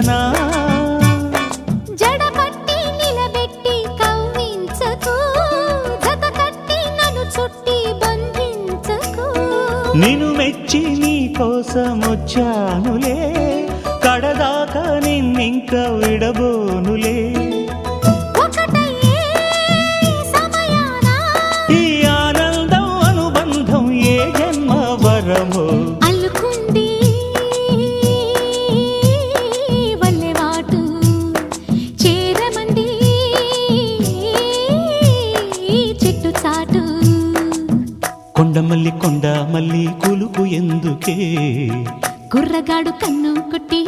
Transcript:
ఉండనా జడపట్టి నిలబెట్టి కవ్వించకు జత కట్టి నన్ను చుట్టి బంధించకు నిన్ను మెచ్చి నీ కోసం వచ్చానులే కడదాకా నిన్నింక విడబోనులే ఒకటయ్యే సమయాన ఈ ఆనందం అనుబంధం ఏ జన్మ వరమో అల్లుకుంది వల్లెవాటు చేరమంది చెట్టు చాటు కొండ మల్లి కులుకు ఎందుకే కుర్రగాడు కన్ను కొట్టి